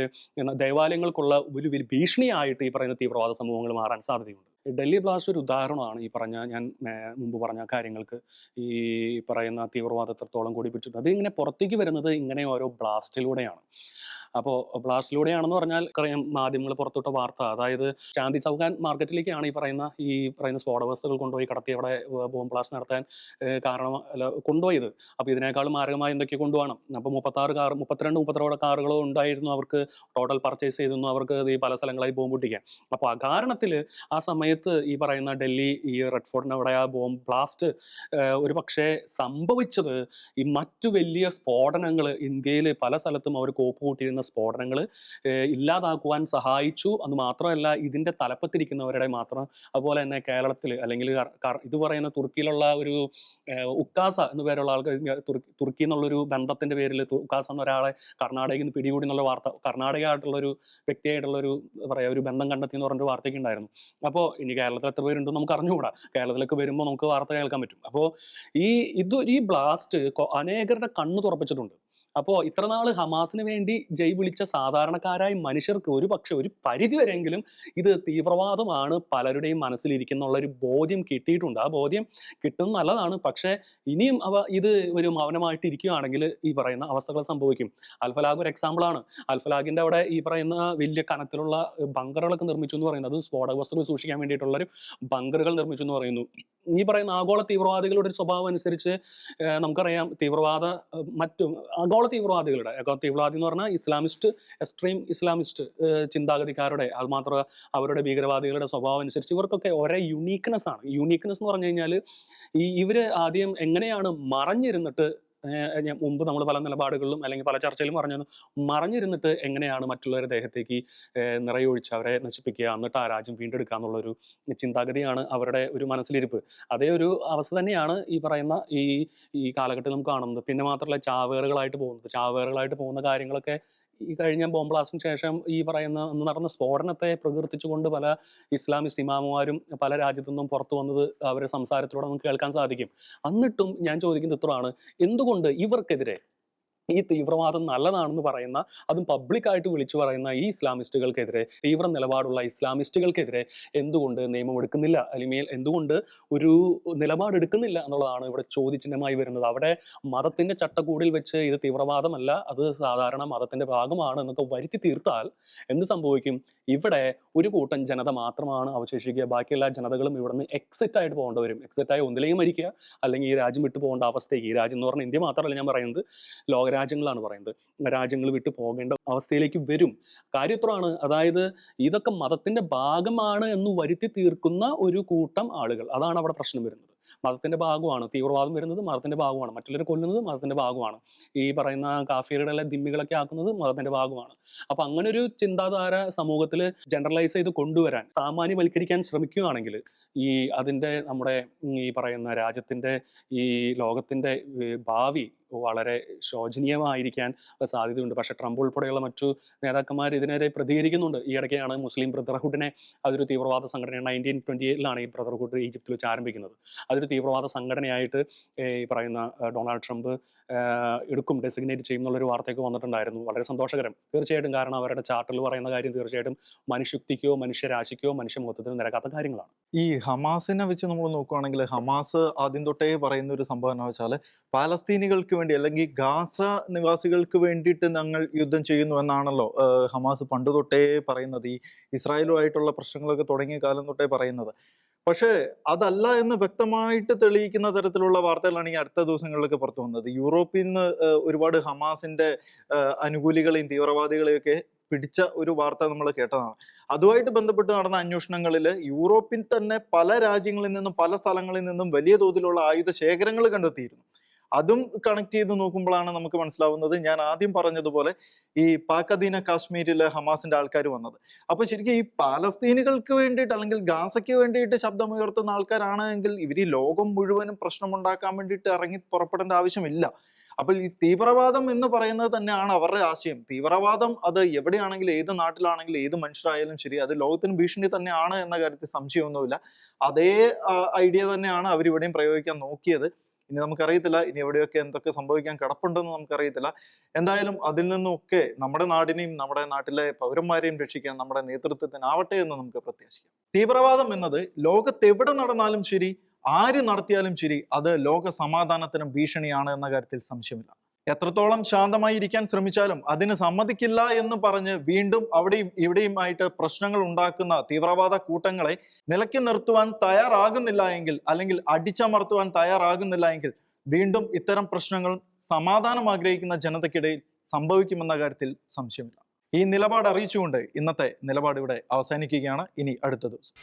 ദേവാലയങ്ങൾക്കും ഒരു ഭീഷണിയായിട്ട് ഈ പറയുന്ന തീവ്രവാദ സമൂഹങ്ങൾ മാറാൻ സാധ്യതയുണ്ട്. ഡൽഹി ബ്ലാസ്റ്റ് ഒരു ഉദാഹരണമാണ് ഈ പറഞ്ഞ ഞാൻ മുമ്പ് പറഞ്ഞ കാര്യങ്ങൾക്ക്. ഈ പറയുന്ന തീവ്രവാദം എത്രത്തോളം കൂടി പിടിച്ചിട്ടുണ്ട്, അത് ഇങ്ങനെ പുറത്തേക്ക് വരുന്നത് ഇങ്ങനെ ഓരോ ബ്ലാസ്റ്റിലൂടെയാണ്. അപ്പോൾ ബ്ലാസ്റ്റിലൂടെയാണെന്ന് പറഞ്ഞാൽ അറിയാം, മാധ്യമങ്ങൾ പുറത്തുവിട്ട വാർത്ത, അതായത് ചാന്ദി ചൗക്കാൻ മാർക്കറ്റിലേക്കാണ് ഈ പറയുന്ന സ്ഫോടവസ്തുക്കൾ കൊണ്ടുപോയി കടത്തി അവിടെ ബോംബ് ബ്ലാസ്റ്റ് നടത്താൻ കാരണം കൊണ്ടുപോയത്. അപ്പോൾ ഇതിനേക്കാളും മാരകമായി എന്തൊക്കെ കൊണ്ടുപോകണം. അപ്പോൾ 32 കാറുകളോ ഉണ്ടായിരുന്നു അവർക്ക് ടോട്ടൽ പർച്ചേസ് ചെയ്തിരുന്നു അവർക്ക് ഈ പല സ്ഥലങ്ങളായി ബോംബ് പൊട്ടിക്കാൻ. അപ്പോൾ അകാരണത്തിൽ ആ സമയത്ത് ഈ പറയുന്ന ഡൽഹി ഈ റെഡ് ഫോർട്ടിന് അവിടെ ആ ബോംബ് ബ്ലാസ്റ്റ് ഒരു പക്ഷേ സംഭവിച്ചത് ഈ മറ്റു വലിയ സ്ഫോടനങ്ങൾ ഇന്ത്യയിൽ പല സ്ഥലത്തും അവർ കോപ്പ് കൂട്ടിയിരുന്ന സ്ഫോടനങ്ങൾ ഇല്ലാതാക്കുവാൻ സഹായിച്ചു. അത് മാത്രമല്ല, ഇതിൻ്റെ തലപ്പത്തിരിക്കുന്നവരുടെ മാത്രം, അതുപോലെ തന്നെ കേരളത്തിൽ അല്ലെങ്കിൽ ഇത് പറയുന്ന തുർക്കിയിലുള്ള ഒരു ഉക്കാസ എന്ന് പേരുള്ള ആൾക്ക് തുർക്കി എന്നുള്ളൊരു ബന്ധത്തിന്റെ പേരിൽ ഉക്കാസ എന്ന ഒരാളെ കർണാടകയിൽ നിന്ന് പിടികൂടി എന്നുള്ള വാർത്ത, കർണാടകയായിട്ടുള്ളൊരു വ്യക്തിയായിട്ടുള്ളൊരു പറയാ ഒരു ബന്ധം കണ്ടെത്തി എന്ന് പറഞ്ഞൊരു വാർത്തയൊക്കെ ഉണ്ടായിരുന്നു. അപ്പോൾ ഇനി കേരളത്തിൽ എത്ര പേരുണ്ടെന്ന് നമുക്ക് അറിഞ്ഞുകൂടാ, കേരളത്തിലേക്ക് വരുമ്പോൾ നമുക്ക് വാർത്ത കേൾക്കാൻ പറ്റും. അപ്പോൾ ഈ ബ്ലാസ്റ്റ് അനേകരുടെ കണ്ണ് തുറപ്പിച്ചിട്ടുണ്ട്. അപ്പോൾ ഇത്ര നാൾ ഹമാസിന് വേണ്ടി ജയ് വിളിച്ച സാധാരണക്കാരായ മനുഷ്യർക്ക് ഒരു പക്ഷെ ഒരു പരിധി വരെയെങ്കിലും ഇത് തീവ്രവാദമാണ് പലരുടെയും മനസ്സിലിരിക്കുന്നുള്ള ഒരു ബോധ്യം കിട്ടിയിട്ടുണ്ട്. ആ ബോധ്യം കിട്ടുന്നത് നല്ലതാണ്. പക്ഷേ ഇനിയും ഇത് ഒരു മൗനമായിട്ട് ഇരിക്കുകയാണെങ്കിൽ ഈ പറയുന്ന അവസ്ഥകൾ സംഭവിക്കും. അൽഫലാഗ് ഒരു എക്സാമ്പിളാണ്. അൽഫലാഗിന്റെ അവിടെ ഈ പറയുന്ന വലിയ കനത്തിലുള്ള ബങ്കറുകളൊക്കെ നിർമ്മിച്ചു എന്ന് പറയുന്നത്, അത് സ്ഫോടക വസ്തുക്കൾ സൂക്ഷിക്കാൻ വേണ്ടിയിട്ടുള്ള ഒരു ബങ്കറുകൾ നിർമ്മിച്ചു എന്ന് പറയുന്നു. ഈ പറയുന്ന ആഗോള തീവ്രവാദികളുടെ ഒരു സ്വഭാവം അനുസരിച്ച് നമുക്കറിയാം, മറ്റു ആഗോള തീവ്രവാദികളുടെ തീവ്രവാദി എന്ന് പറഞ്ഞാൽ എക്സ്ട്രീം ഇസ്ലാമിസ്റ്റ് ചിന്താഗതിക്കാരുടെ, അത് മാത്രമല്ല അവരുടെ ഭീകരവാദികളുടെ സ്വഭാവം അനുസരിച്ച് ഇവർക്കൊക്കെ ഒരേ യൂണീക്ക്നെസ് ആണ്. യൂണീക്ക്നെസ് എന്ന് പറഞ്ഞു കഴിഞ്ഞാൽ ഇവര് ആദ്യം എങ്ങനെയാണ് മറഞ്ഞിരുന്നിട്ട്, മുമ്പ് നമ്മൾ പല നിലപാടുകളിലും അല്ലെങ്കിൽ പല ചർച്ചയിലും പറഞ്ഞു, മറഞ്ഞിരുന്നിട്ട് എങ്ങനെയാണ് മറ്റുള്ളവരുടെ ദേഹത്തേക്ക് നിറയൊഴിച്ച് അവരെ നശിപ്പിക്കുക, എന്നിട്ട് ആ രാജ്യം വീണ്ടെടുക്കുക എന്നുള്ളൊരു ചിന്താഗതിയാണ് അവരുടെ ഒരു മനസ്സിലിരിപ്പ്. അതേ ഒരു അവസ്ഥ തന്നെയാണ് ഈ പറയുന്ന ഈ കാലഘട്ടത്തിൽ നമുക്ക് കാണുന്നത്. പിന്നെ മാത്രമല്ല ചാവേറുകളായിട്ട് പോകുന്ന കാര്യങ്ങളൊക്കെ ഈ കഴിഞ്ഞ ബോംബ് ബ്ലാസ്റ്റിന് ശേഷം ഈ പറയുന്ന അന്ന് നടന്ന സ്ഫോടനത്തെ പ്രകീർത്തിച്ചുകൊണ്ട് പല ഇസ്ലാമിസ്റ്റ് ഇമാമുമാരും പല രാജ്യത്തു നിന്നും പുറത്തു വന്നത് അവരുടെ സംസാരത്തിലൂടെ നമുക്ക് കേൾക്കാൻ സാധിക്കും. എന്നിട്ടും ഞാൻ ചോദിക്കുന്നത് ഇത്രയാണ്, എന്തുകൊണ്ട് ഇവർക്കെതിരെ ഈ തീവ്രവാദം നല്ലതാണെന്ന് പറയുന്ന, അതും പബ്ലിക്കായിട്ട് വിളിച്ചു പറയുന്ന ഈ ഇസ്ലാമിസ്റ്റുകൾക്കെതിരെ, തീവ്ര നിലപാടുള്ള ഇസ്ലാമിസ്റ്റുകൾക്കെതിരെ എന്തുകൊണ്ട് നിയമം എടുക്കുന്നില്ല, അല്ലെങ്കിൽ എന്തുകൊണ്ട് ഒരു നിലപാടെടുക്കുന്നില്ല എന്നുള്ളതാണ് ഇവിടെ ചോദ്യചിഹ്നമായി വരുന്നത്. അവിടെ മതത്തിന്റെ ചട്ടക്കൂടിൽ വെച്ച് ഇത് തീവ്രവാദമല്ല, അത് സാധാരണ മതത്തിന്റെ ഭാഗമാണ് എന്നൊക്കെ വരുത്തി തീർത്താൽ എന്ത് സംഭവിക്കും? ഇവിടെ ഒരു കൂട്ടം ജനത മാത്രമാണ് അവശേഷിക്കുക. ബാക്കി എല്ലാ ജനതകളും ഇവിടുന്ന് എക്സിറ്റ് ആയിട്ട് പോകേണ്ടി വരും. എക്സിറ്റ് ആയി ഒന്നിലേക്ക് മരിക്കുക, അല്ലെങ്കിൽ ഈ രാജ്യം വിട്ടു പോകേണ്ട അവസ്ഥയ്ക്ക്, ഈ രാജ്യം എന്ന് പറഞ്ഞാൽ ഇന്ത്യ മാത്രമല്ല ഞാൻ പറയുന്നത്, ലോകരാജ്യങ്ങളാണ് പറയുന്നത്, രാജ്യങ്ങൾ വിട്ടു പോകേണ്ട അവസ്ഥയിലേക്ക് വരും. കാര്യത്രമാണ്, അതായത് ഇതൊക്കെ മതത്തിന്റെ ഭാഗമാണ് എന്ന് വരുത്തി തീർക്കുന്ന ഒരു കൂട്ടം ആളുകൾ, അതാണ് അവിടെ പ്രശ്നം വരുന്നത്. മതത്തിന്റെ ഭാഗമാണ് തീവ്രവാദം വരുന്നത്, മതത്തിന്റെ ഭാഗമാണ് മറ്റുള്ളവരെ കൊല്ലുന്നത്, മതത്തിന്റെ ഭാഗമാണ് ഈ പറയുന്ന കാഫിറുകളെ ദിമ്മികളൊക്കെ ആക്കുന്നത് മതത്തിന്റെ ഭാഗമാണ്. അപ്പൊ അങ്ങനെ ഒരു ചിന്താധാര സമൂഹത്തിൽ ജനറലൈസ് ചെയ്ത് കൊണ്ടുവരാൻ, സാമാന്യവൽക്കരിക്കാൻ ശ്രമിക്കുകയാണെങ്കിൽ അതിന്റെ നമ്മുടെ ഈ പറയുന്ന രാജ്യത്തിന്റെ ഈ ലോകത്തിന്റെ ഭാവി വളരെ ശോചനീയമായിരിക്കാൻ സാധ്യതയുണ്ട്. പക്ഷെ ട്രംപ് ഉൾപ്പെടെയുള്ള മറ്റു നേതാക്കന്മാർ ഇതിനെതിരെ പ്രതികരിക്കുന്നുണ്ട്. ഈ ഇടയ്ക്കാണ് മുസ്ലിം ബ്രദർഹുഡിനെ, അതൊരു തീവ്രവാദ സംഘടനയാണ്, 1928 ഈ ബ്രദർഹുഡ് ഈജിപ്തിൽ വെച്ച് ആരംഭിക്കുന്നത്. അതൊരു തീവ്രവാദ സംഘടനയായിട്ട് ഈ പറയുന്ന ഡൊണാൾഡ് ട്രംപ് ഡെസിഗ്നേറ്റ് ചെയ്യും എന്നുള്ളൊരു വാർത്തയൊക്കെ വന്നിട്ടുണ്ടായിരുന്നു. വളരെ സന്തോഷകരം തീർച്ചയായിട്ടും. കാരണം അവരുടെ ചാർട്ടിൽ പറയുന്ന കാര്യം തീർച്ചയായിട്ടും മനുഷ്യയുക്തിക്കോ മനുഷ്യരാശിക്കോ മനുഷ്യമൊത്തത്തിനോ നിരക്കാത്ത കാര്യങ്ങളാണ്. ഈ ഹമാസിനെ വെച്ച് നമ്മൾ നോക്കുകയാണെങ്കിൽ, ഹമാസ് ആദ്യം തൊട്ടേ പറയുന്ന ഒരു സംഭവം എന്ന് വെച്ചാൽ, പാലസ്തീനികൾക്ക് വേണ്ടി അല്ലെങ്കിൽ ഗാസ നിവാസികൾക്ക് വേണ്ടിയിട്ട് ഞങ്ങൾ യുദ്ധം ചെയ്യുന്നു എന്നാണല്ലോ ഹമാസ് പണ്ട് തൊട്ടേ പറയുന്നത്. ഈ ഇസ്രായേലുമായിട്ടുള്ള പ്രശ്നങ്ങളൊക്കെ തുടങ്ങിയ കാലം തൊട്ടേ പറയുന്നത്. പക്ഷേ അതല്ല എന്ന് വ്യക്തമായിട്ട് തെളിയിക്കുന്ന തരത്തിലുള്ള വാർത്തകളാണ് ഈ അടുത്ത ദിവസങ്ങളിലൊക്കെ പുറത്തു വന്നത്. യൂറോപ്പിൽ നിന്ന് ഒരുപാട് ഹമാസിന്റെ അനുകൂലികളെയും തീവ്രവാദികളെയും ഒക്കെ പിടിച്ച ഒരു വാർത്ത നമ്മൾ കേട്ടതാണ്. അതുമായിട്ട് ബന്ധപ്പെട്ട് നടന്ന അന്വേഷണങ്ങളിൽ യൂറോപ്പിൽ തന്നെ പല രാജ്യങ്ങളിൽ നിന്നും പല സ്ഥലങ്ങളിൽ നിന്നും വലിയ തോതിലുള്ള ആയുധ ശേഖരങ്ങൾ കണ്ടെത്തിയിരുന്നു. അതും കണക്ട് ചെയ്ത് നോക്കുമ്പോഴാണ് നമുക്ക് മനസ്സിലാവുന്നത്, ഞാൻ ആദ്യം പറഞ്ഞതുപോലെ ഈ പാക് അധീന കാശ്മീരിലെ ഹമാസിന്റെ ആൾക്കാർ വന്നത്. അപ്പൊ ശരിക്കും ഈ പാലസ്തീനികൾക്ക് വേണ്ടിയിട്ട് അല്ലെങ്കിൽ ഗാസയ്ക്ക് വേണ്ടിയിട്ട് ശബ്ദമുയർത്തുന്ന ആൾക്കാരാണ് എങ്കിൽ ഇവർ ഈ ലോകം മുഴുവനും പ്രശ്നമുണ്ടാക്കാൻ വേണ്ടിയിട്ട് ഇറങ്ങി പുറപ്പെടേണ്ട ആവശ്യമില്ല. അപ്പോൾ ഈ തീവ്രവാദം എന്ന് പറയുന്നത് തന്നെയാണ് അവരുടെ ആശയം. തീവ്രവാദം അത് എവിടെയാണെങ്കിലും, ഏത് നാട്ടിലാണെങ്കിലും, ഏത് മനുഷ്യരായാലും ശരി, അത് ലോകത്തിന് ഭീഷണി തന്നെയാണ് എന്ന കാര്യത്തിൽ സംശയമൊന്നുമില്ല. അതേ ഐഡിയ തന്നെയാണ് അവരിവിടെയും പ്രയോഗിക്കാൻ നോക്കിയത്. ഇനി നമുക്കറിയത്തില്ല, ഇനി എവിടെയൊക്കെ എന്തൊക്കെ സംഭവിക്കാൻ കിടപ്പുണ്ടെന്ന് നമുക്കറിയത്തില്ല. എന്തായാലും അതിൽ നിന്നൊക്കെ നമ്മുടെ നാടിനെയും നമ്മുടെ നാട്ടിലെ പൗരന്മാരെയും രക്ഷിക്കാൻ നമ്മുടെ നേതൃത്വത്തിനാവട്ടെ എന്ന് നമുക്ക് പ്രത്യാശിക്കാം. തീവ്രവാദം എന്നത് ലോകത്ത് എവിടെ നടന്നാലും ശരി, ആര് നടത്തിയാലും ശരി, അത് ലോക സമാധാനത്തിനും ഭീഷണിയാണ് എന്ന കാര്യത്തിൽ സംശയമില്ല. എത്രത്തോളം ശാന്തമായി ഇരിക്കാൻ ശ്രമിച്ചാലും അതിന് സമ്മതിക്കില്ല എന്ന് പറഞ്ഞ് വീണ്ടും അവിടെയും ഇവിടെയുമായിട്ട് പ്രശ്നങ്ങൾ ഉണ്ടാക്കുന്ന തീവ്രവാദ കൂട്ടങ്ങളെ നിലയ്ക്ക് നിർത്തുവാൻ തയ്യാറാകുന്നില്ല എങ്കിൽ, അല്ലെങ്കിൽ അടിച്ചമർത്തുവാൻ തയ്യാറാകുന്നില്ല എങ്കിൽ, വീണ്ടും ഇത്തരം പ്രശ്നങ്ങൾ സമാധാനം ആഗ്രഹിക്കുന്ന ജനതയ്ക്കിടയിൽ സംഭവിക്കുമെന്ന കാര്യത്തിൽ സംശയമില്ല. ഈ നിലപാട് അറിയിച്ചുകൊണ്ട് ഇന്നത്തെ നിലപാട് ഇവിടെ അവസാനിക്കുകയാണ്. ഇനി അടുത്ത ദിവസം.